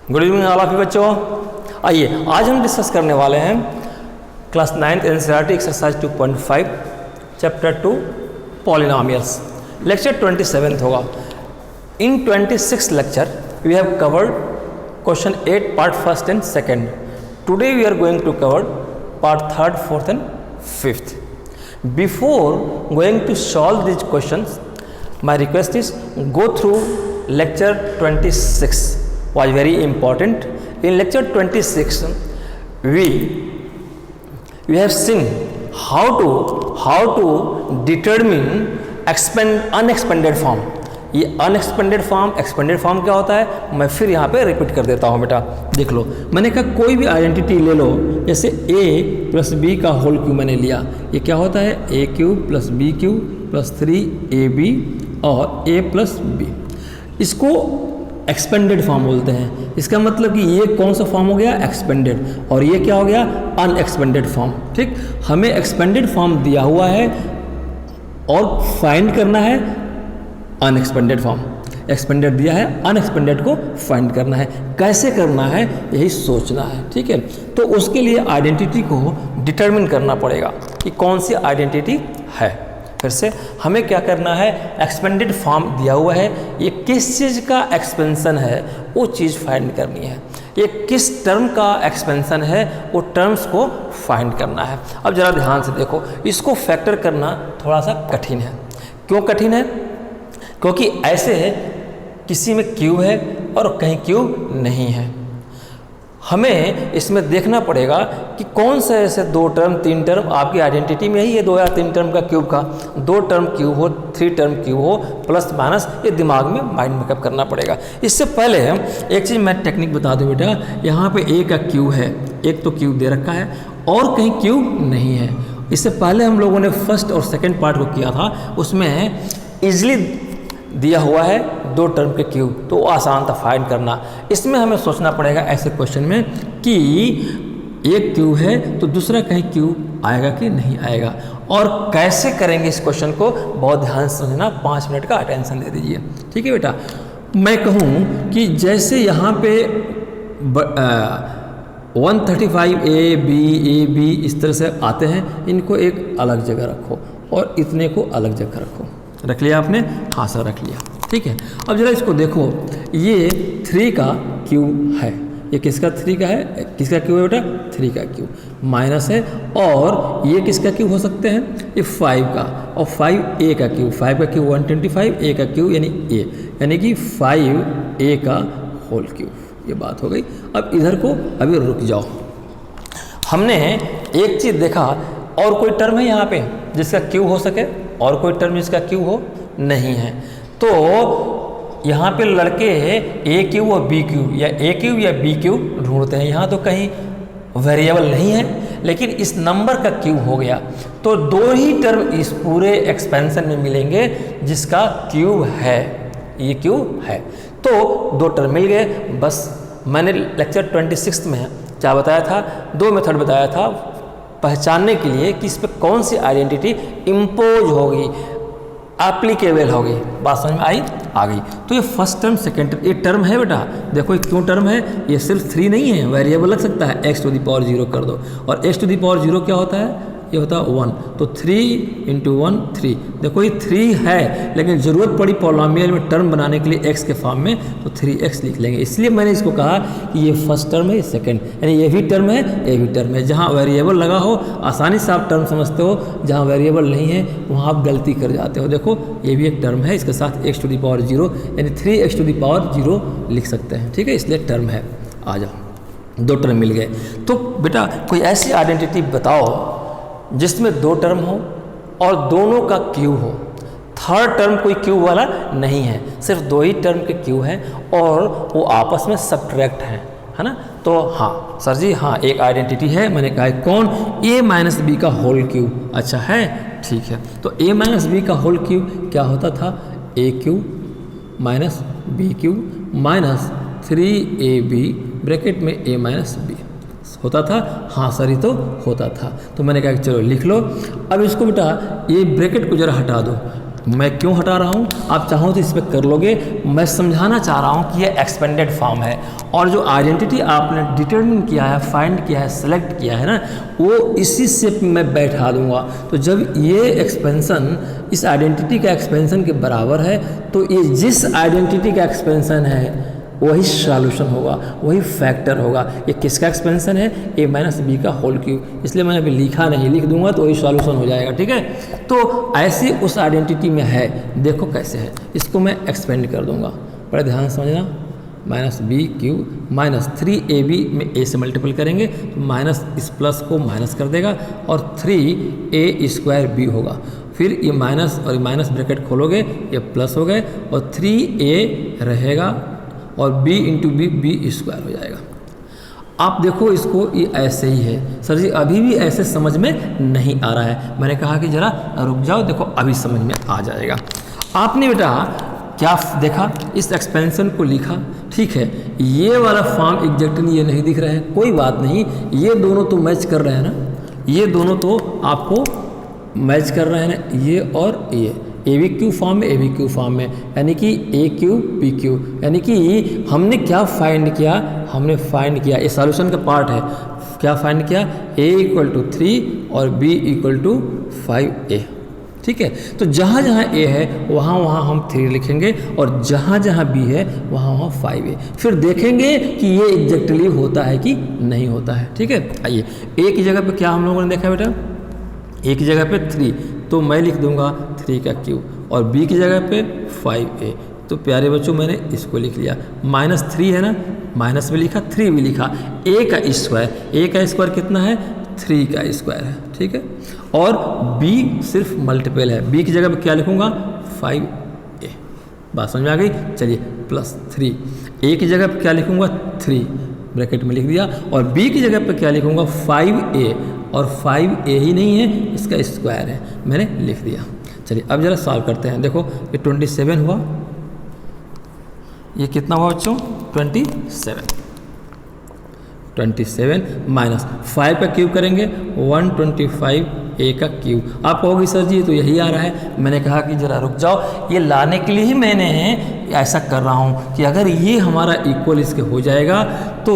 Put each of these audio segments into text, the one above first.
Good evening all of you बच्चों। आइए आज हम डिस्कस करने वाले हैं class 9th NCERT exercise 2.5 chapter 2 polynomials. Lecture 27 होगा। In 26 lecture we have covered question 8 part first and second. Today we are going to cover part third, fourth and fifth. Before going to solve these questions, my request is go through lecture 26 was very important. In lecture 26 we have seen how to determine unexpanded form. ये unexpanded form, expanded form क्या होता है मैं फिर यहाँ पे repeat कर देता हूँ बेटा। देख लो, मैंने कहा कोई भी आइडेंटिटी ले लो, जैसे a प्लस बी का होल क्यूब मैंने लिया, ये क्या होता है a cube plus b cube plus 3ab और a प्लस बी। इसको एक्सपेंडेड फॉर्म बोलते हैं। इसका मतलब कि ये कौन सा फॉर्म हो गया एक्सपेंडेड, और ये क्या हो गया अनएक्सपेंडेड फॉर्म। ठीक, हमें एक्सपेंडेड फॉर्म दिया हुआ है और फाइंड करना है अनएक्सपेंडेड फॉर्म। एक्सपेंडेड दिया है, अनएक्सपेंडेड को फाइंड करना है। कैसे करना है यही सोचना है। ठीक है, तो उसके लिए आइडेंटिटी को डिटरमिन करना पड़ेगा कि कौन सी आइडेंटिटी है। फिर से हमें क्या करना है, एक्सपेंडेड फॉर्म दिया हुआ है, ये किस चीज़ का एक्सपेंशन है वो चीज़ फाइंड करनी है। ये किस टर्म का एक्सपेंशन है वो टर्म्स को फाइंड करना है। अब ज़रा ध्यान से देखो, इसको फैक्टर करना थोड़ा सा कठिन है। क्यों कठिन है? क्योंकि ऐसे किसी में क्यू है और कहीं क्यू नहीं है। हमें इसमें देखना पड़ेगा कि कौन से ऐसे 2 टर्म 3 टर्म आपकी आइडेंटिटी में ही ये 2 या 3 टर्म का क्यूब का 2 टर्म क्यूब हो, 3 टर्म क्यूब हो, प्लस माइनस, ये दिमाग में माइंड मेकअप करना पड़ेगा। इससे पहले एक चीज़ मैं टेक्निक बता दूँ बेटा, यहाँ पे ए का क्यूब है, एक तो क्यूब दे रखा है और कहीं क्यूब नहीं है। इससे पहले हम लोगों ने फर्स्ट और सेकेंड पार्ट को किया था, उसमें ईजिली दिया हुआ है 2 टर्म के क्यूब, तो आसान था फाइंड करना। इसमें हमें सोचना पड़ेगा ऐसे क्वेश्चन में कि एक क्यूब है तो दूसरा कहीं क्यूब आएगा कि नहीं आएगा, और कैसे करेंगे इस क्वेश्चन को बहुत ध्यान से समझना। 5 मिनट का अटेंशन दे दीजिए। ठीक है बेटा, मैं कहूँ कि जैसे यहाँ पे 135 ए बी इस तरह से आते हैं, इनको एक अलग जगह रखो और इतने को अलग जगह रखो। रख लिया आपने? हाँ सर रख लिया। ठीक है, अब जरा इसको देखो, ये 3 का क्यूब है, ये किसका 3 का है, किसका क्यूब है बेटा 3 का क्यूब, माइनस है, और ये किसका क्यूब हो सकते हैं ये 5 का, और 5 ए का क्यूब, 5 का क्यूब 125, ए का क्यूब यानी ए, यानी कि 5 ए का होल क्यूब। ये बात हो गई। अब इधर को अभी रुक जाओ, हमने एक चीज़ देखा, और कोई टर्म है यहाँ पे जिसका क्यूब हो सके, और कोई टर्म जिसका क्यूब हो नहीं है। तो यहाँ पे लड़के ए क्यूब और बी क्यूब या ए क्यूब या बी क्यूब ढूंढते हैं। यहाँ तो कहीं वेरिएबल नहीं है, लेकिन इस नंबर का क्यूब हो गया, तो 2 ही टर्म इस पूरे एक्सपेंशन में मिलेंगे जिसका क्यूब है, ये क्यूब है। तो 2 टर्म मिल गए। बस मैंने लेक्चर 26 में क्या बताया था, 2 मेथड बताया था पहचानने के लिए कि इस पर कौन सी आइडेंटिटी इम्पोज होगी, एप्लीकेबल होगी। बात समझ में आई? आ गई। तो ये फर्स्ट टर्म सेकेंड टर्म, ये टर्म है बेटा, देखो ये क्यों टर्म है, ये सिर्फ 3 नहीं है, वेरिएबल लग सकता है, x टू द पावर 0 कर दो, और x टू द पावर 0 क्या होता है, ये होता है 1, तो 3 × 1 3। देखो ये 3 है, लेकिन ज़रूरत पड़ी पॉलिनोमियल में टर्म बनाने के लिए x के फॉर्म में, तो 3x लिख लेंगे। इसलिए मैंने इसको कहा कि ये फर्स्ट टर्म है, ये सेकंड, यानी ये भी टर्म है, ये भी टर्म है। जहाँ वेरिएबल लगा हो आसानी से आप टर्म समझते हो, जहाँ वेरिएबल नहीं है वहाँ आप गलती कर जाते हो। देखो ये भी एक टर्म है, इसके साथ x टू द पावर 0 यानी 3x टू द पावर 0 लिख सकते हैं। ठीक है, इसलिए टर्म है। आ जाओ, 2 टर्म मिल गए। तो बेटा कोई ऐसी आइडेंटिटी बताओ जिसमें 2 टर्म हो और दोनों का क्यूब हो। थर्ड टर्म कोई क्यूब वाला नहीं है, सिर्फ 2 ही टर्म के क्यूब हैं और वो आपस में सब्ट्रैक्ट हैं, है ना। तो हाँ सर जी, हाँ एक आइडेंटिटी है, मैंने कहा है कौन, a माइनस बी का होल क्यूब। अच्छा है, ठीक है। तो a माइनस बी का होल क्यूब क्या होता था, a cube minus B cube minus 3ab bracket में a माइनस बी होता था। हाँ सर ये तो होता था। तो मैंने कहा कि चलो लिख लो। अब इसको बेटा ये ब्रैकेट को जरा हटा दो, मैं क्यों हटा रहा हूँ, आप चाहो तो इस पर कर लोगे, मैं समझाना चाह रहा हूँ कि ये एक्सपेंडेड फॉर्म है और जो आइडेंटिटी आपने डिटरमिन किया है, फाइंड किया है, सेलेक्ट किया है ना, वो इसी से मैं बैठा दूंगा। तो जब ये एक्सपेंशन इस आइडेंटिटी का एक्सपेंशन के बराबर है तो ये जिस आइडेंटिटी का एक्सपेंशन है वही सॉल्यूशन होगा, वही फैक्टर होगा। ये किसका एक्सपेंशन है, a माइनस बी का होल क्यूब, इसलिए मैंने अभी लिखा नहीं, लिख दूंगा तो वही सॉल्यूशन हो जाएगा। ठीक है, तो ऐसे उस आइडेंटिटी में है, देखो कैसे है, इसको मैं एक्सपेंड कर दूंगा, बड़ा ध्यान समझना। Minus B cube minus 3ab में a से मल्टीपल करेंगे तो माइनस इस प्लस को माइनस कर देगा और 3a² होगा। फिर ये माइनस और ये माइनस ब्रैकेट खोलोगे, ये प्लस हो गए और 3a रहेगा और b इंटू b² हो जाएगा। आप देखो इसको, ये ऐसे ही है। सर जी अभी भी ऐसे समझ में नहीं आ रहा है, मैंने कहा कि ज़रा रुक जाओ, देखो अभी समझ में आ जाएगा। आपने बेटा क्या देखा, इस एक्सपेंशन को लिखा, ठीक है, ये वाला फॉर्म एग्जैक्टली ये नहीं दिख रहा है, कोई बात नहीं, ये दोनों तो मैच कर रहे हैं ना, ये दोनों तो आपको मैच कर रहे हैं ना, ये और ये ABQ फॉर्म में, ABQ फॉर्म में, यानी कि AQ PQ, यानी कि हमने क्या फाइंड किया, हमने फाइंड किया, ये सॉल्यूशन का पार्ट है, क्या फाइंड किया, A = 3 और B = 5A। ठीक है, तो जहाँ जहाँ A है वहाँ वहाँ हम 3 लिखेंगे और जहाँ जहाँ B है वहाँ वहाँ 5A, फिर देखेंगे कि ये एग्जैक्टली होता है कि नहीं होता है। ठीक है, आइए A की जगह पे क्या हम लोगों ने देखा बेटा, A की जगह पे 3, तो मैं लिख दूंगा 3 का क्यूब और B की जगह पे 5A, तो प्यारे बच्चों मैंने इसको लिख लिया। -3 है ना, माइनस भी लिखा, 3 भी लिखा, A का स्क्वायर कितना है, 3 का स्क्वायर है। ठीक है, और B सिर्फ मल्टीपल है, B की जगह पे क्या लिखूंगा, 5A। बात समझ में आ गई, चलिए +3, A की जगह पे क्या लिखूंगा, 3 ब्रैकेट में लिख दिया और B की जगह पे क्या लिखूंगा, 5A, और 5A ही नहीं है, इसका स्क्वायर है, मैंने लिख दिया। चलिए अब जरा सॉल्व करते हैं। देखो ये 27 हुआ, ये कितना हुआ बच्चों, 27 माइनस 5 का क्यूब करेंगे 125A का क्यूब। आप कहोगे सर जी तो यही आ रहा है, मैंने कहा कि ज़रा रुक जाओ, ये लाने के लिए ही मैंने ऐसा कर रहा हूँ कि अगर ये हमारा इक्वल इसके हो जाएगा तो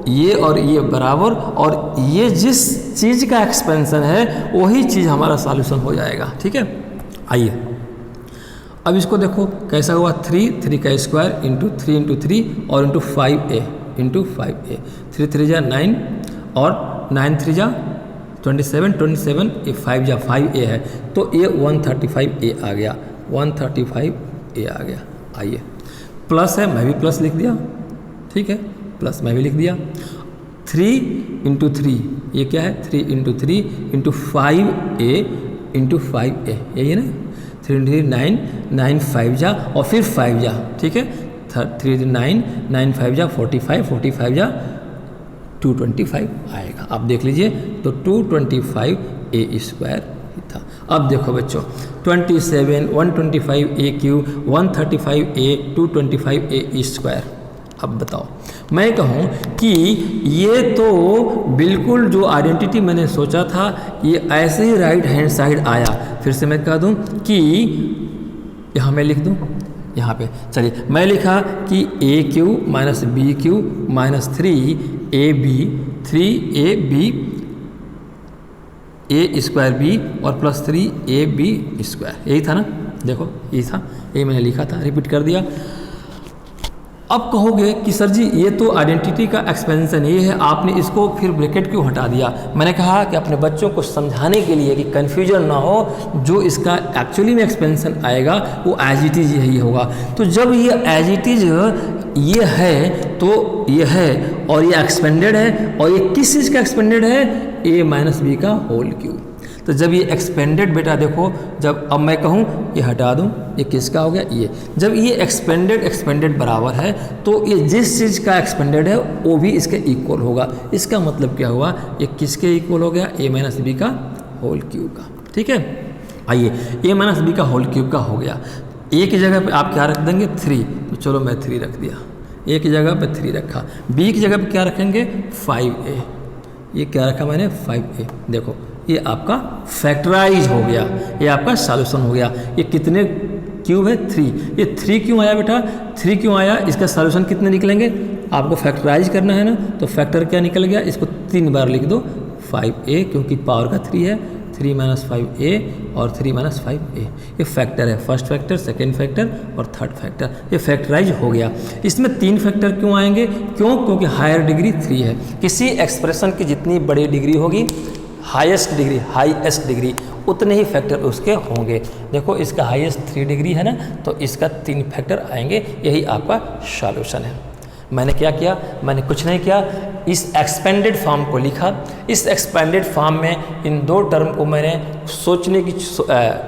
ये और ये बराबर, और ये जिस चीज़ का एक्सपेंशन है वही चीज़ हमारा सॉल्यूशन हो जाएगा। ठीक है, आइए अब इसको देखो कैसा हुआ, 3 का स्क्वायर इंटू 3 इंटू 3 और इंटू 5A इंटू 5A, 3 3 जा 9 और 9 3 जा 27, ये 5 जा 5A है, तो ये 135A आ गया, 135A आ गया। आइए प्लस है, मैं भी प्लस लिख दिया, ठीक है, प्लस मैं भी लिख दिया। 3 इंटू 3 ये क्या है, 3 into 3 into 5A into 5A, यही है ना, 3 3 9, 9 5 जा और फिर 5 जा, ठीक है, 3 9, 9 5 जा 45, 45 जा 225 आएगा। आप देख लीजिए तो 225A² था। अब देखो बच्चों 27, 125A क्यूब, 135A, 225A²। अब बताओ, मैं कहूँ कि ये तो बिल्कुल जो आइडेंटिटी मैंने सोचा था ये ऐसे ही राइट हैंड साइड आया। फिर से मैं कह दूँ कि यहाँ मैं लिख दूँ, यहाँ पे चलिए मैं लिखा कि AQ minus BQ minus 3AB 3AB A²B और प्लस 3AB², यही था ना, देखो यही था, यही मैंने लिखा था, रिपीट कर दिया। अब कहोगे कि सर जी ये तो आइडेंटिटी का एक्सपेंशन ये है, आपने इसको फिर ब्रैकेट क्यों हटा दिया। मैंने कहा कि अपने बच्चों को समझाने के लिए कि कन्फ्यूजन ना हो, जो इसका एक्चुअली में एक्सपेंशन आएगा वो एज इट इज़ यही होगा। तो जब ये एज इट इज़ ये है तो ये है और ये एक्सपेंडेड है, और ये किस चीज़ का एक्सपेंडेड है, A माइनस B का होल क्यूब। तो जब ये एक्सपेंडेड बेटा देखो, जब अब मैं कहूँ ये हटा दूँ, ये किसका हो गया, ये जब ये एक्सपेंडेड बराबर है तो ये जिस चीज़ का एक्सपेंडेड है वो भी इसके इक्वल होगा। इसका मतलब क्या हुआ, ये किसके इक्वल हो गया, A माइनस B का होल क्यूब का। ठीक है, आइए A माइनस B का होल क्यूब का हो गया। A की जगह पे आप क्या रख देंगे, 3, तो चलो मैं 3 रख दिया, A की जगह पे 3 रखा। B की जगह पे क्या रखेंगे, 5A, ये क्या रखा मैंने, 5A। देखो ये आपका फैक्टराइज हो गया, ये आपका सॉल्यूशन हो गया। ये कितने क्यूब है? 3। ये 3 क्यों आया बेटा? 3 क्यों आया? इसका सॉल्यूशन कितने निकलेंगे? आपको फैक्टराइज करना है ना, तो फैक्टर क्या निकल गया? इसको 3 बार लिख दो, 5a, क्योंकि पावर का 3 है, 3 - 5a और 3 - 5a। ये फैक्टर है, फर्स्ट फैक्टर, सेकेंड फैक्टर और थर्ड फैक्टर। ये फैक्टराइज हो गया। इसमें 3 फैक्टर क्यों आएंगे? क्यों? क्योंकि हायर डिग्री 3 है। किसी एक्सप्रेशन की जितनी बड़ी डिग्री होगी, हाईएस्ट डिग्री, उतने ही फैक्टर उसके होंगे। देखो इसका हाईएस्ट 3 डिग्री है ना, तो इसका 3 फैक्टर आएंगे। यही आपका सॉल्यूशन है। मैंने क्या किया? मैंने कुछ नहीं किया, इस एक्सपेंडेड फॉर्म को लिखा। इस एक्सपेंडेड फॉर्म में इन 2 टर्म को मैंने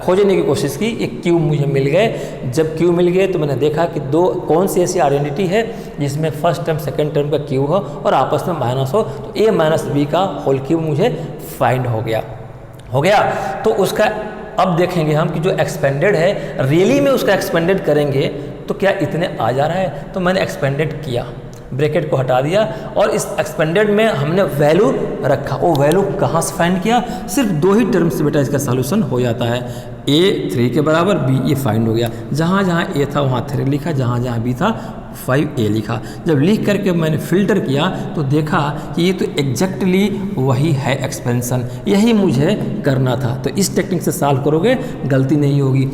खोजने की कोशिश की। एक क्यूब मुझे मिल गए। जब क्यूब मिल गए तो मैंने देखा कि कौन सी ऐसी आइडेंटिटी है जिसमें फर्स्ट टर्म सेकेंड टर्म का क्यूब हो और आपस में माइनस हो, तो a - b का होल क्यूब मुझे फाइंड हो गया। तो उसका अब देखेंगे हम कि जो एक्सपेंडेड है, रियली में उसका एक्सपेंडेड करेंगे तो क्या इतने आ जा रहा है? तो मैंने एक्सपेंडेड किया, ब्रैकेट को हटा दिया और इस एक्सपेंडेड में हमने वैल्यू रखा। वो वैल्यू कहाँ से फाइंड किया? सिर्फ 2 ही टर्म से बेटा इसका सॉल्यूशन हो जाता है। a 3 के बराबर, b ये फाइंड हो गया। जहाँ जहाँ a था वहाँ 3 लिखा, जहाँ जहाँ b था 5a लिखा। जब लिख करके मैंने फिल्टर किया तो देखा कि ये तो एग्जैक्टली वही है एक्सपेंशन, यही मुझे करना था। तो इस टेक्निक से सॉल्व करोगे, गलती नहीं होगी।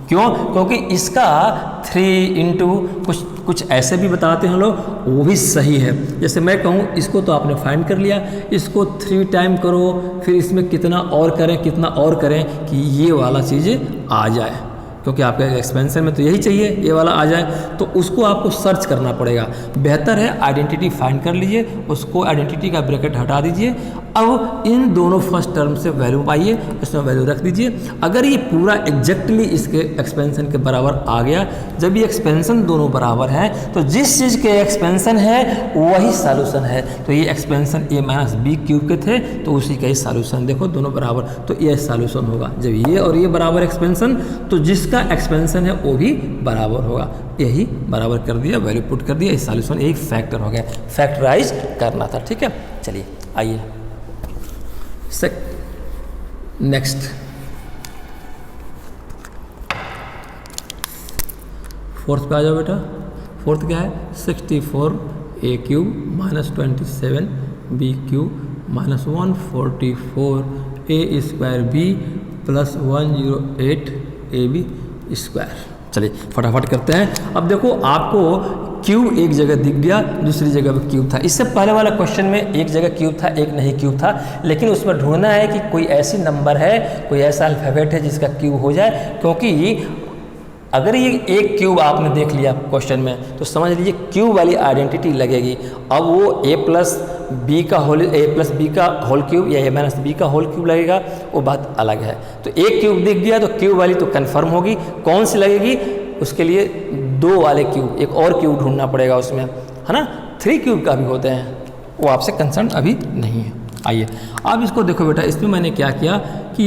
क्यों? क्योंकि इसका 3 इंटू कुछ ऐसे भी बताते हैं लोग, वो भी सही है। जैसे मैं कहूँ इसको तो आपने फाइंड कर लिया, इसको 3 टाइम करो, फिर इसमें कितना और करें कि ये वाला चीज़ें आ जाए, क्योंकि आपके एक्सपेंशन में तो यही चाहिए, ये वाला आ जाए। तो उसको आपको सर्च करना पड़ेगा। बेहतर है आइडेंटिटी फाइंड कर लीजिए, उसको आइडेंटिटी का ब्रैकेट हटा दीजिए। अब इन दोनों फर्स्ट टर्म से वैल्यू पाइए, इसमें वैल्यू रख दीजिए। अगर ये पूरा एग्जैक्टली इसके एक्सपेंशन के बराबर आ गया, जब ये एक्सपेंशन दोनों बराबर हैं तो जिस चीज़ के एक्सपेंशन है वही सॉल्यूशन है। तो ये एक्सपेंशन a - b क्यूब के थे, तो उसी का ही सॉल्यूशन देखो, दोनों बराबर, तो ये सॉल्यूशन होगा। जब ये और ये बराबर एक्सपेंशन, तो जिसका एक्सपेंशन है वो भी बराबर होगा। यही बराबर कर दिया, वैल्यू पुट कर दिया, इस सॉल्यूशन एक फैक्टर हो गया। फैक्टराइज करना था, ठीक है। चलिए आइए नेक्स्ट, फोर्थ पे आ जाओ बेटा। फोर्थ क्या है? 64a cube - 27b cube - 144a square b + 108ab square. चलिए फटाफट करते हैं। अब देखो आपको क्यूब एक जगह दिख गया, दूसरी जगह पे क्यूब था। इससे पहले वाला क्वेश्चन में एक जगह क्यूब था, एक नहीं क्यूब था, लेकिन उसमें ढूंढना है कि कोई ऐसी नंबर है, कोई ऐसा अल्फ़ाबेट है जिसका क्यूब हो जाए। क्योंकि अगर ये एक क्यूब आपने देख लिया क्वेश्चन में, तो समझ लीजिए क्यूब वाली आइडेंटिटी लगेगी। अब वो a + b का होल क्यूब या a - b का होल क्यूब लगेगा, वो बात अलग है। तो एक क्यूब दिख गया तो क्यूब वाली तो कन्फर्म होगी। कौन सी लगेगी? उसके लिए 2 वाले क्यूब, एक और क्यूब ढूंढना पड़ेगा उसमें, है ना। 3 क्यूब का भी होते हैं, वो आपसे कंसर्न अभी नहीं है। आइए अब इसको देखो बेटा, इसमें मैंने क्या किया कि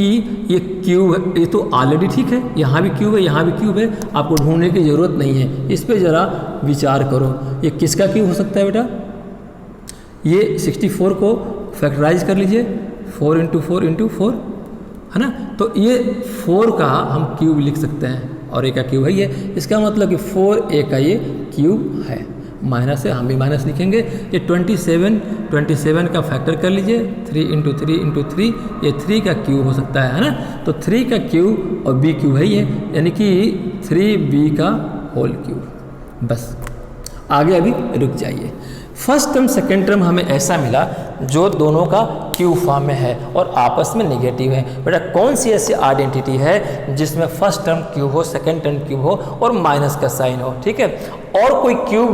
ये क्यूब, ये तो ऑलरेडी ठीक है, यहाँ भी क्यूब है, यहाँ भी क्यूब है, आपको ढूंढने की ज़रूरत नहीं है। इस पर ज़रा विचार करो, ये किसका क्यूब हो सकता है बेटा? ये 64 को फैक्टराइज कर लीजिए, 4 × 4 × 4, है ना। तो ये 4 का हम क्यूब लिख सकते हैं और a का क्यूब है ये। इसका मतलब कि 4a का ये क्यूब है। माइनस है, हम भी माइनस लिखेंगे। ये 27 का फैक्टर कर लीजिए, 3 × 3 × 3, ये 3 का क्यूब हो सकता है ना। तो 3 का क्यूब और b क्यूब है ये, यानी कि 3b का होल क्यूब। बस आगे अभी रुक जाइए। फर्स्ट टर्म सेकेंड टर्म हमें ऐसा मिला जो दोनों का क्यूब फॉर्म में है और आपस में नेगेटिव है। बेटा कौन सी ऐसी आइडेंटिटी है जिसमें फर्स्ट टर्म क्यूब हो, सेकेंड टर्म क्यूब हो और माइनस का साइन हो, ठीक है, और कोई क्यूब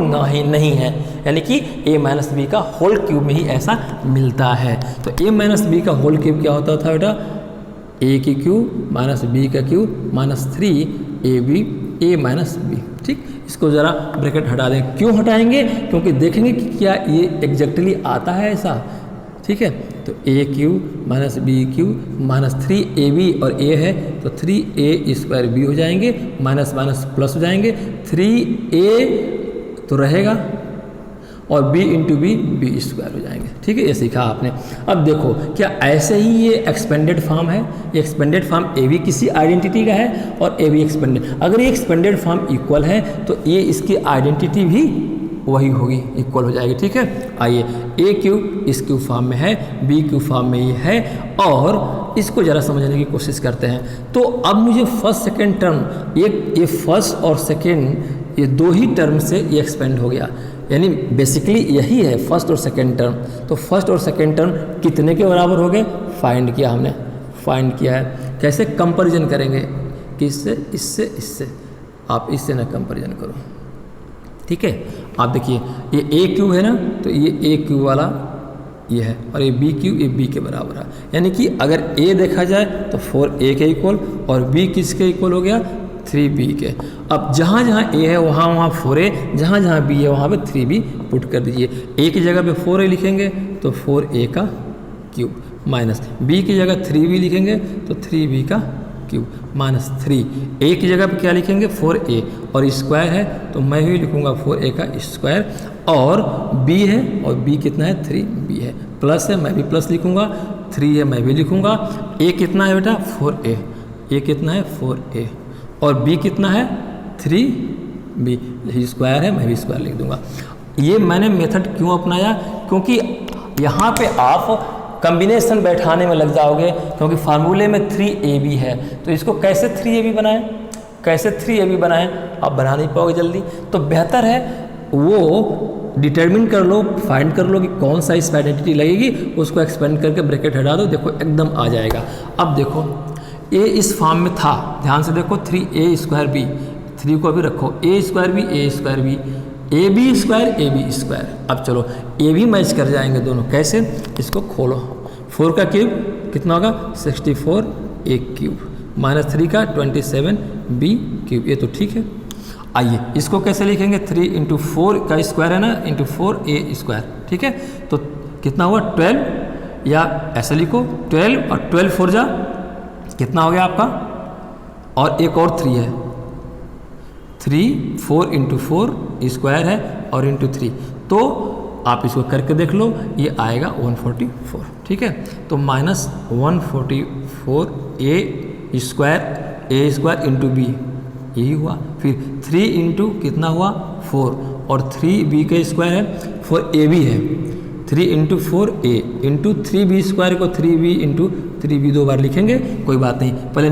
नहीं है, यानी कि a - b का होल क्यूब में ही ऐसा मिलता है। तो a - b का होल क्यूब क्या होता था बेटा? a की क्यूब - b का क्यूब -3ab a - b, ठीक। इसको ज़रा ब्रैकेट हटा दें। क्यों हटाएंगे? क्योंकि देखेंगे कि क्या ये एग्जैक्टली आता है ऐसा, ठीक है। तो a cube - b cube -3ab और a है तो 3a स्क्वायर b हो जाएंगे, माइनस माइनस प्लस हो जाएंगे, 3a तो रहेगा और b into b b square हो जाएंगे। ठीक है, ये सीखा आपने। अब देखो क्या ऐसे ही ये एक्सपेंडेड फॉर्म है, ये एक्सपेंडेड फॉर्म ए भी किसी आइडेंटिटी का है और ए भी एक्सपेंडेड, अगर ये एक्सपेंडेड फॉर्म इक्वल है तो ये इसकी आइडेंटिटी भी वही होगी, इक्वल हो जाएगी। ठीक है, आइए ए क्यूब इस क्यूब फॉर्म में है, बी क्यूब फॉर्म में ये है, और इसको ज़रा समझने की कोशिश करते हैं। तो अब मुझे फर्स्ट सेकेंड टर्म, ये फर्स्ट और सेकेंड ये दो ही टर्म से ये एक्सपेंड हो गया, यानी बेसिकली यही है फर्स्ट और सेकेंड टर्म। तो फर्स्ट और सेकेंड टर्म कितने के बराबर हो गए, फाइंड किया हमने, फाइंड किया है। कैसे कंपैरिजन करेंगे, किससे, इससे, इससे, आप इससे ना कंपैरिजन करो। ठीक है, आप देखिए ये ए क्यूब है ना, तो ये ए क्यूब वाला ये है, और ये बी क्यूब ये बी के बराबर है, यानी कि अगर ए देखा जाए तो 4a के इक्वल और बी किसके इक्वल हो गया, 3b के। अब जहाँ जहाँ a है वहाँ वहाँ 4a, जहाँ जहाँ b है वहाँ पे 3b पुट कर दीजिए। a की जगह पे 4a लिखेंगे तो 4a का क्यूब, माइनस b की जगह 3b लिखेंगे तो 3b का क्यूब, माइनस 3। a की जगह पे क्या लिखेंगे, 4a, और स्क्वायर है तो मैं भी लिखूँगा 4a का स्क्वायर, और b है और b कितना है, 3b है, प्लस है मैं भी प्लस लिखूँगा, 3 है मैं भी लिखूँगा, a कितना है बेटा, 4a, a कितना है 4a, और b कितना है 3b, स्क्वायर है मैं भी स्क्वायर लिख दूँगा। ये मैंने मेथड क्यों अपनाया, क्योंकि यहाँ पे आप कॉम्बिनेशन बैठाने में लग जाओगे, क्योंकि फार्मूले में 3ab है, तो इसको कैसे 3ab बनाएं, कैसे 3ab बनाएं, आप बना नहीं पाओगे जल्दी। तो बेहतर है वो डिटरमिन कर लो, फाइंड कर लो कि कौन सा इस आइडेंटिटी लगेगी, उसको एक्सपेंड करके ब्रैकेट हटा दो, देखो एकदम आ जाएगा। अब देखो a इस फॉर्म में था, ध्यान से देखो 3a स्क्वायर बी, 3 को अभी रखो, a square b a square b, a b square a b square. अब चलो ए भी मैच कर जाएंगे दोनों, कैसे, इसको खोलो, 4 का क्यूब कितना होगा, 64 ए क्यूब, माइनस 3 का 27 बी क्यूब, ये तो ठीक है। आइए इसको कैसे लिखेंगे, 3 इंटू 4 का स्क्वायर है ना, इंटू 4 ए स्क्वायर। ठीक है, तो कितना हुआ 12, या ऐसे लिखो 12 और 12 4 जा कितना हो गया आपका, और एक और 3 है, 3 4 इंटू 4 स्क्वायर है और इंटू 3, तो आप इसको करके देख लो, ये आएगा 144। ठीक है, तो माइनस 144 ए स्क्वायर इंटू बी, यही हुआ। फिर 3 इंटू कितना हुआ 4, और 3b का स्क्वायर है, 4ab है, 3 into 4a into 3b square को 3b इंटू 3b 2 बार लिखेंगे, कोई बात नहीं, पहले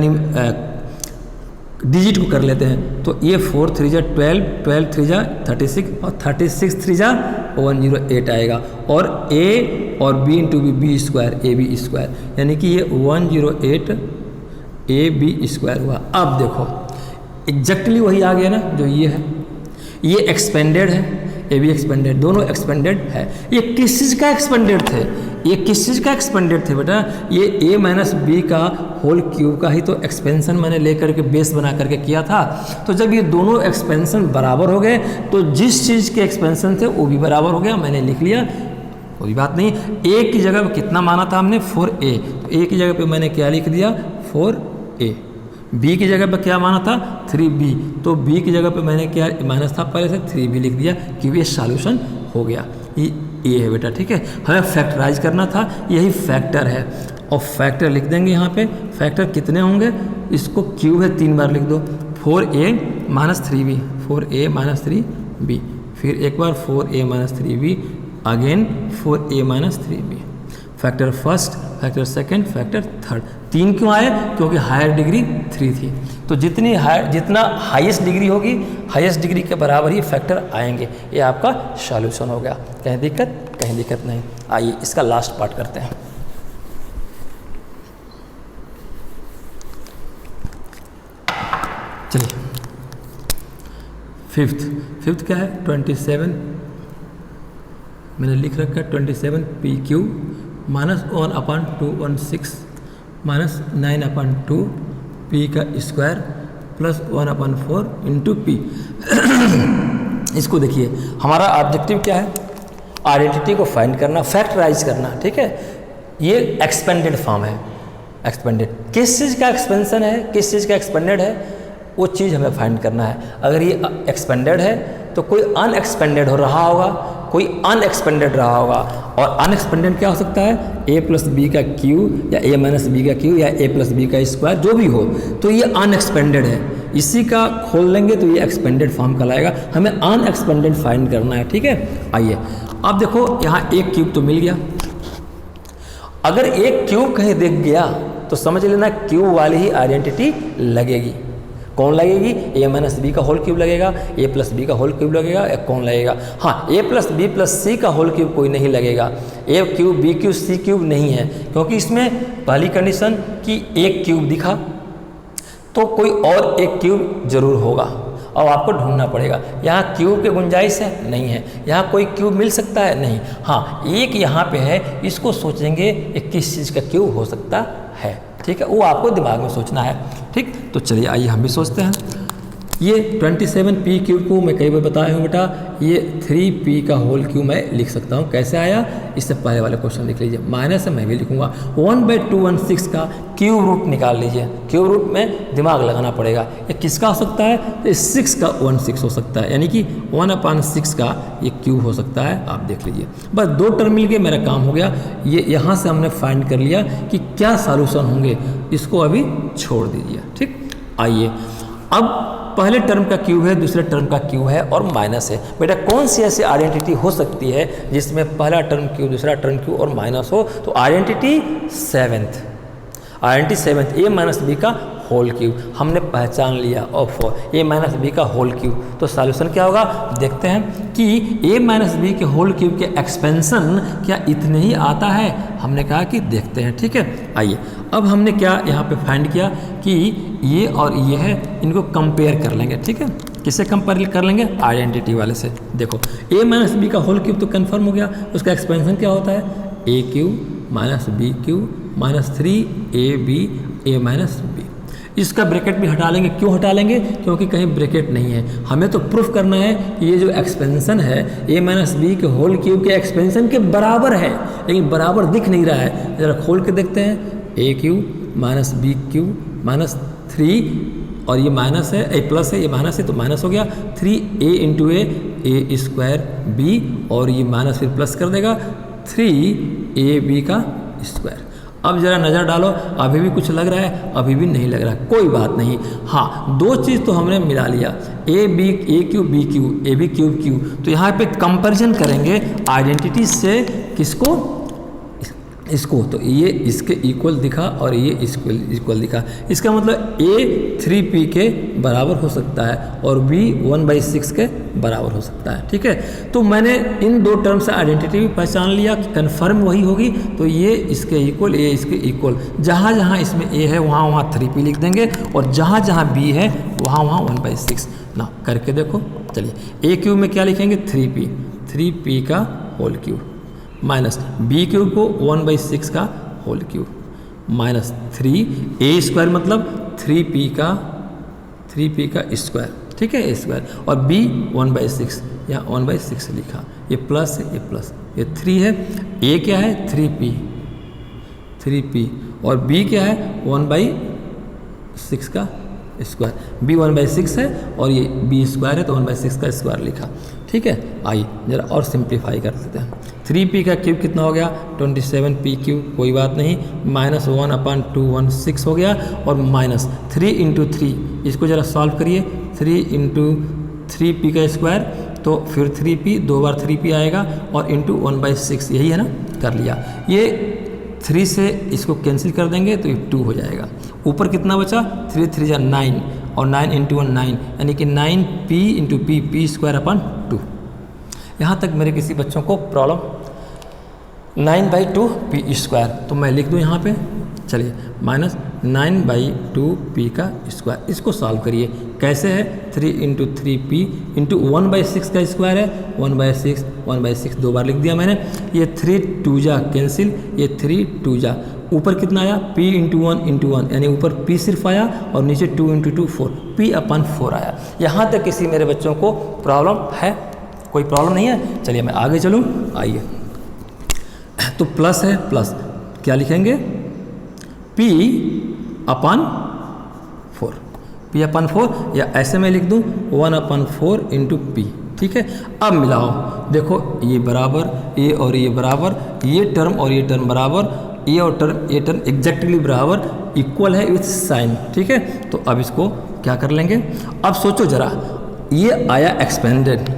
डिजिट को कर लेते हैं। तो ये 4 3 जा 12, 12 3 जा 36, और 36 3 जा 108 आएगा, और a और b into b square a b square, यानी कि ये 108 ए बी स्क्वायर हुआ। अब देखो एग्जैक्टली वही आ गया ना जो ये है, ये एक्सपेंडेड है, ए भी एक्सपेंडेड, दोनों एक्सपेंडेड है। ये किस चीज़ का एक्सपेंडेड थे, ये किस चीज़ का एक्सपेंडेड थे बेटा, ये a माइनस बी का होल क्यूब का ही तो एक्सपेंशन मैंने लेकर के बेस बना करके किया था। तो जब ये दोनों एक्सपेंशन बराबर हो गए तो जिस चीज़ के एक्सपेंशन थे वो भी बराबर हो गया, मैंने लिख लिया, कोई बात नहीं। a की जगह पे कितना माना था हमने 4a, तो a की जगह पे मैंने क्या लिख दिया 4a, b की जगह पे क्या माना था 3b, तो b की जगह पे मैंने क्या माइनस था पहले से 3b लिख दिया, क्योंकि ये सॉल्यूशन हो गया। ये है बेटा, ठीक है। हमें फैक्टराइज करना था, यही फैक्टर है, और फैक्टर लिख देंगे यहाँ पे। फैक्टर कितने होंगे, इसको क्यूब है 3 बार लिख दो, 4a minus 3b, 4a minus 3b, फिर एक बार 4a minus 3b, again 4a minus 3b। Factor first, factor second, factor third. 3 क्यों आए, क्योंकि हायर डिग्री 3 थी, तो जितना हाईएस्ट डिग्री होगी, हाईएस्ट डिग्री के बराबर ही फैक्टर आएंगे। ये आपका सॉल्यूशन हो गया। कहीं दिक्कत नहीं। आइए इसका लास्ट पार्ट करते हैं। चलिए फिफ्थ क्या है 27, मैंने लिख रखा है 27 P Q minus 1/216 minus 9/2 P का स्क्वायर प्लस 1/4 इंटू पी। इसको देखिए, हमारा ऑब्जेक्टिव क्या है, आइडेंटिटी को फाइंड करना, फैक्टराइज करना, ठीक है। ये एक्सपेंडेड फॉर्म है, एक्सपेंडेड किस चीज़ का एक्सपेंशन है, किस चीज़ का एक्सपेंडेड है, वो चीज़ हमें फाइंड करना है। अगर ये एक्सपेंडेड है तो कोई अनएक्सपेंडेड हो रहा होगा, कोई अनएक्सपेंडेड रहा होगा। और अनएक्सपेंडेड क्या हो सकता है, ए प्लस बी का क्यू या ए माइनस बी का क्यू या ए प्लस बी का स्क्वायर जो भी हो, तो ये अनएक्सपेंडेड है। इसी का खोल लेंगे तो ये एक्सपेंडेड फॉर्म कहलाएगा। हमें अनएक्सपेंडेड फाइंड करना है, ठीक है। आइए अब देखो यहाँ एक क्यूब तो मिल गया। अगर एक क्यूब कहीं दिख गया तो समझ लेना क्यूब वाली ही आइडेंटिटी लगेगी। कौन लगेगी, ए माइनस बी का होल क्यूब लगेगा, ए प्लस बी का होल क्यूब लगेगा, या कौन लगेगा, हाँ ए प्लस बी प्लस सी का होल क्यूब कोई नहीं लगेगा। ए cube B cube C cube नहीं है, क्योंकि इसमें पहली कंडीशन कि एक क्यूब दिखा तो कोई और एक क्यूब जरूर होगा और आपको ढूंढना पड़ेगा। यहाँ क्यूब के गुंजाइश है नहीं है, यहाँ कोई क्यूब मिल सकता है नहीं, हाँ एक यहाँ पे है, इसको सोचेंगे ये किस चीज़ का क्यूब हो सकता है, ठीक है, वो आपको दिमाग में सोचना है, ठीक। तो चलिए आइए हम भी सोचते हैं। ये 27p क्यूब को मैं कई बार बताया हूँ बेटा, ये 3p का होल क्यूब मैं लिख सकता हूँ। कैसे आया, इससे पहले वाले क्वेश्चन लिख लीजिए, माइनस मैं भी लिखूंगा। 1/216 का क्यूब रूट निकाल लीजिए। क्यूब रूट में दिमाग लगाना पड़ेगा, ये किसका हो सकता है, तो 6 का 16 हो सकता है, यानी कि 1/6 का ये क्यूब हो सकता है। आप देख लीजिए, बस 2 टर्म मिल गए, मेरा काम हो गया। ये यहाँ से हमने फाइंड कर लिया कि क्या सॉल्यूशन होंगे, इसको अभी छोड़ दीजिए, ठीक। आइए अब पहले टर्म का क्यूब है, दूसरे टर्म का क्यूब है और माइनस है। बेटा कौन सी ऐसी आइडेंटिटी हो सकती है जिसमें पहला टर्म क्यूब दूसरा टर्म क्यूब और माइनस हो, तो identity seventh a minus B का होल क्यूब हमने पहचान लिया। और फॉर ए माइनस बी का होल क्यूब, तो सॉल्यूशन क्या होगा, देखते हैं कि ए माइनस बी के होल क्यूब के एक्सपेंशन क्या इतने ही आता है। हमने कहा कि देखते हैं, ठीक है। आइए अब हमने क्या यहाँ पे फाइंड किया कि ये और ये है, इनको कंपेयर कर लेंगे, ठीक है। किससे कंपेयर कर लेंगे, आइडेंटिटी वाले से। देखो ए माइनस बी का होल क्यूब तो कन्फर्म हो गया, उसका एक्सपेंशन क्या होता है, A cube minus B cube minus 3ab A minus B. इसका ब्रैकेट भी हटा लेंगे, क्यों हटा लेंगे, क्योंकि कहीं ब्रैकेट नहीं है। हमें तो प्रूफ करना है कि ये जो एक्सपेंशन है ए माइनस बी के होल क्यूब के एक्सपेंशन के बराबर है, लेकिन बराबर दिख नहीं रहा है। ज़रा खोल के देखते हैं, A cube minus B cube minus 3 और ये माइनस है, ए प्लस है, ये माइनस है तो माइनस हो गया 3a इंटू ए स्क्वायर बी, और ये माइनस फिर प्लस कर देगा 3ab का स्क्वायर। अब जरा नज़र डालो, अभी भी कुछ लग रहा है, अभी भी नहीं लग रहा है, कोई बात नहीं। हाँ 2 चीज़ तो हमने मिला लिया, A cube B cube, A B cube cube. तो यहाँ पे कंपैरिजन करेंगे आइडेंटिटी से, किसको, इसको, तो ये इसके इक्वल दिखा और ये इक्वल दिखा। इसका मतलब ए 3p के बराबर हो सकता है और b 1/6 के बराबर हो सकता है, ठीक है। तो मैंने इन 2 टर्म से आइडेंटिटी भी पहचान लिया कि कन्फर्म वही होगी, तो ये इसके इक्वल, ये इसके इक्वल। जहाँ जहाँ इसमें a है वहाँ वहाँ 3p लिख देंगे, और जहाँ जहाँ b है वहाँ वहाँ 1/6 ना। करके देखो, चलिए ए क्यूब में क्या लिखेंगे, 3p का whole cube minus B cube को 1/6 का whole cube minus 3a square मतलब 3p का स्क्वायर, ठीक है, ए स्क्वायर, और b 1/6, यहाँ 1/6 लिखा, ये प्लस है, ये प्लस, ये 3 है, a क्या है 3p और b क्या है 1/6 का स्क्वायर, b 1/6 है और ये b स्क्वायर है तो 1/6 का स्क्वायर लिखा, ठीक है। आइए जरा और सिंप्लीफाई कर लेते हैं। 3p का क्यूब कितना हो गया, 27p क्यूब, कोई बात नहीं, माइनस 1/216 हो गया, और माइनस 3 इंटू 3, इसको ज़रा सॉल्व करिए, 3 इंटू 3p का स्क्वायर, तो फिर 3p 2 बार 3p आएगा और इंटू 1/6, यही है ना, कर लिया। ये 3 से इसको कैंसिल कर देंगे तो ये 2 हो जाएगा। ऊपर कितना बचा, 3 3 जा 9 और 9 इंटू 1 9, यानी कि 9p into p square upon 2। यहाँ तक मेरे किसी बच्चों को प्रॉब्लम 9/2p स्क्वायर, तो मैं लिख दूँ यहाँ पे, चलिए माइनस 9/2p का स्क्वायर, इसको सॉल्व करिए। कैसे है, 3 इंटू 3p इंटू 1/6 का स्क्वायर है, 1/6 2 बार लिख दिया मैंने। ये 3 2 जा कैंसिल, ये 3 2 जा, ऊपर कितना आया, p इंटू 1 यानी ऊपर p सिर्फ आया और नीचे 2 इंटू 2 4, p/4 आया। यहाँ तक किसी मेरे बच्चों को प्रॉब्लम है, कोई प्रॉब्लम नहीं है। चलिए मैं आगे चलूँ, आइए। तो प्लस है, प्लस क्या लिखेंगे, p/4, या ऐसे मैं लिख दूँ 1/4 इंटू p, ठीक है। अब मिलाओ, देखो ये बराबर, ये और ये बराबर, ये टर्म और ये टर्म बराबर, ये और टर्म ये टर्म एग्जैक्टली बराबर, इक्वल है विथ साइन, ठीक है। तो अब इसको क्या कर लेंगे, अब सोचो जरा, ये आया एक्सपेंडेड,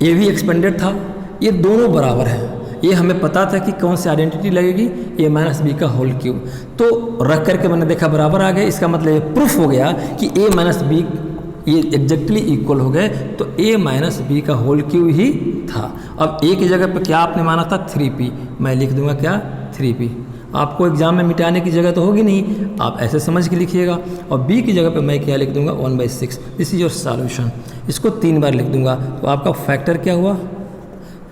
ये भी एक्सपेंडेड था, ये दोनों बराबर है, ये हमें पता था कि कौन सी आइडेंटिटी लगेगी, ए माइनस बी का होल क्यूब, तो रख करके मैंने देखा बराबर आ गए, इसका मतलब ये प्रूफ हो गया कि ए माइनस बी ये एग्जैक्टली इक्वल हो गए, तो ए माइनस बी का होल क्यूब ही था। अब ए की जगह पे क्या आपने माना था 3p, मैं लिख दूंगा क्या 3p, आपको एग्जाम में मिटाने की जगह तो होगी नहीं, आप ऐसे समझ के लिखिएगा। और बी की जगह पे मैं क्या लिख दूंगा 1/6, दिस इज योर सॉल्यूशन। इसको 3 बार लिख दूंगा, तो आपका फैक्टर क्या हुआ,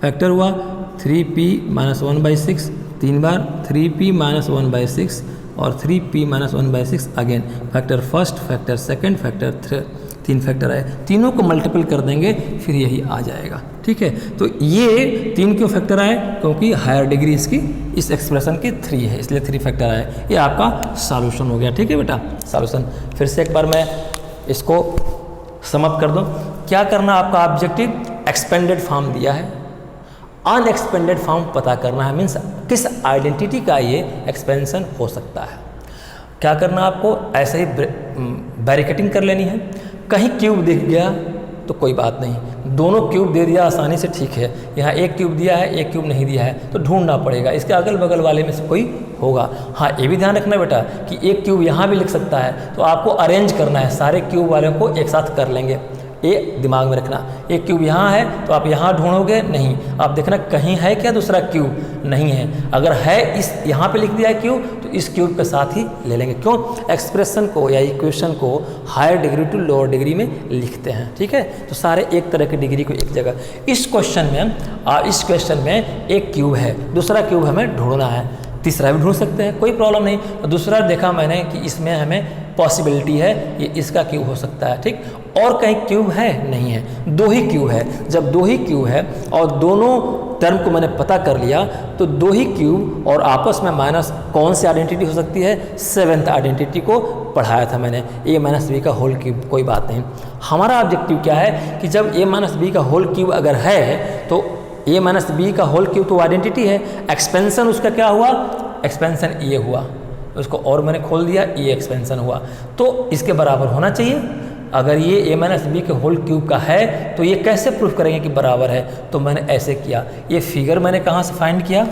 फैक्टर हुआ 3p माइनस 1/6, 3 बार 3p माइनस 1/6 और 3p minus 1/6 again, factor first, factor second, factor third, 3 factor आए, तीनों को मल्टीपल कर देंगे फिर यही आ जाएगा, ठीक है। तो ये 3 क्यों फैक्टर आए, क्योंकि हायर डिग्री इसकी इस एक्सप्रेशन की 3 है, इसलिए 3 फैक्टर आए, ये आपका सॉल्यूशन हो गया, ठीक है बेटा, सॉल्यूशन। फिर से एक बार मैं इसको समअप कर दूं, क्या करना आपका ऑब्जेक्टिव, एक्सपेंडेड फॉर्म दिया है, अनएक्सपेंडेड फॉर्म पता करना है, मीन्स किस आइडेंटिटी का ये एक्सपेंशन हो सकता है। क्या करना आपको, ऐसे ही बैरिकेटिंग कर लेनी है, कहीं क्यूब दिख गया तो कोई बात नहीं, दोनों क्यूब दे दिया आसानी से, ठीक है, यहाँ एक क्यूब दिया है एक क्यूब नहीं दिया है तो ढूंढना पड़ेगा, इसके अगल बगल वाले में से कोई होगा। हाँ ये भी ध्यान रखना बेटा कि एक क्यूब यहाँ भी लिख सकता है, तो आपको अरेंज करना है, सारे क्यूब वालों को एक साथ कर लेंगे, ये दिमाग में रखना। एक क्यूब यहाँ है तो आप यहाँ ढूंढोगे नहीं, आप देखना कहीं है क्या दूसरा क्यूब, नहीं है, अगर है इस यहाँ पे लिख दिया है क्यूब तो इस क्यूब के साथ ही ले लेंगे, क्यों, एक्सप्रेशन को या इक्वेशन को higher degree to lower degree में लिखते हैं, ठीक है। तो सारे एक तरह की डिग्री को एक जगह, इस क्वेश्चन में एक क्यूब है, दूसरा क्यूब हमें ढूंढना है, तीसरा भी ढूंढ सकते हैं, कोई प्रॉब्लम नहीं। दूसरा देखा मैंने कि इसमें हमें पॉसिबिलिटी है ये इसका क्यूब हो सकता है, ठीक, और कहीं क्यूब है नहीं है, 2 ही क्यूब है। जब 2 ही क्यूब है और दोनों टर्म को मैंने पता कर लिया तो 2 ही क्यूब और आपस में माइनस कौन सी आइडेंटिटी हो सकती है, 7th आइडेंटिटी को पढ़ाया था मैंने, ए माइनस बी का होल क्यूब। कोई बात नहीं, हमारा ऑब्जेक्टिव क्या है कि जब ए माइनस बी का होल क्यूब अगर है तो ए माइनस बी का होल क्यूब तो आइडेंटिटी है, एक्सपेंशन उसका क्या हुआ, एक्सपेंशन ये हुआ, उसको और मैंने खोल दिया, ये एक्सपेंशन हुआ, तो इसके बराबर होना चाहिए। अगर ये ए माइनस बी के होल क्यूब का है तो ये कैसे प्रूफ करेंगे कि बराबर है, तो मैंने ऐसे किया, ये फिगर मैंने कहाँ से फाइंड किया,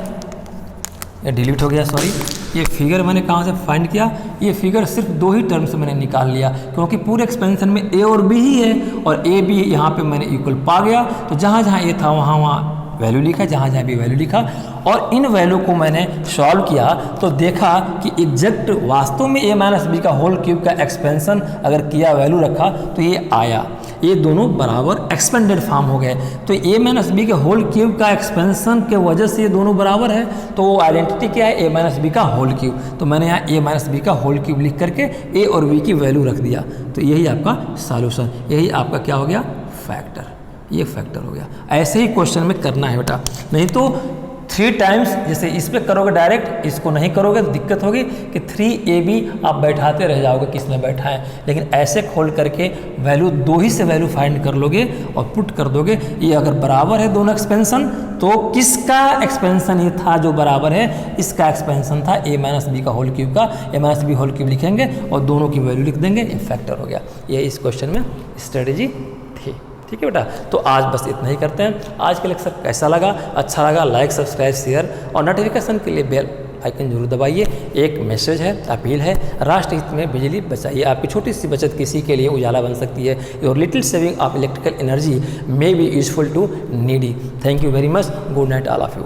ये डिलीट हो गया सॉरी, ये फिगर मैंने कहाँ से फाइंड किया, ये फिगर सिर्फ 2 ही टर्म से मैंने निकाल लिया, क्योंकि पूरे एक्सपेंशन में ए और बी ही है और ए बी यहाँ पे मैंने इक्वल पा गया, तो जहाँ जहाँ ए था वहाँ वैल्यू लिखा, जहाँ जहाँ भी वैल्यू लिखा, और इन वैल्यू को मैंने सॉल्व किया तो देखा कि एग्जैक्ट वास्तव में ए माइनस बी का होल क्यूब का एक्सपेंशन अगर किया वैल्यू रखा तो ये आया, ये दोनों बराबर एक्सपेंडेड फॉर्म हो गए। तो ए माइनस बी के होल क्यूब का एक्सपेंशन के वजह से ये दोनों बराबर है, तो वो आइडेंटिटी क्या है, ए माइनस बी का होल क्यूब, तो मैंने यहाँ ए माइनस बी का होल क्यूब लिख करके ए और बी की वैल्यू रख दिया, तो यही आपका सॉल्यूशन, यही आपका क्या हो गया, फैक्टर, ये फैक्टर हो गया। ऐसे ही क्वेश्चन में करना है बेटा, नहीं तो 3 टाइम्स जैसे इस पे करोगे डायरेक्ट, इसको नहीं करोगे तो दिक्कत होगी कि 3ab आप बैठाते रह जाओगे किस में बैठा है, लेकिन ऐसे खोल करके वैल्यू 2 ही से वैल्यू फाइंड कर लोगे और पुट कर दोगे, ये अगर बराबर है दोनों एक्सपेंशन तो किसका एक्सपेंशन ये था जो बराबर है, इसका एक्सपेंशन था ए माइनस बी का होल क्यूब का, ए माइनस बी होल क्यूब लिखेंगे और दोनों की वैल्यू लिख देंगे, ये फैक्टर हो गया। ये इस क्वेश्चन में स्ट्रेटेजी थी, ठीक है बेटा। तो आज बस इतना ही करते हैं। आज का लेक्चर कैसा लगा, अच्छा लगा लाइक सब्सक्राइब शेयर और नोटिफिकेशन के लिए बेल आइकन जरूर दबाइए। एक मैसेज है, अपील है, राष्ट्र हित में बिजली बचाइए। आपकी छोटी सी बचत किसी के लिए उजाला बन सकती है। Your little saving of electrical energy may be useful to needy. Thank you very much, good night all of you.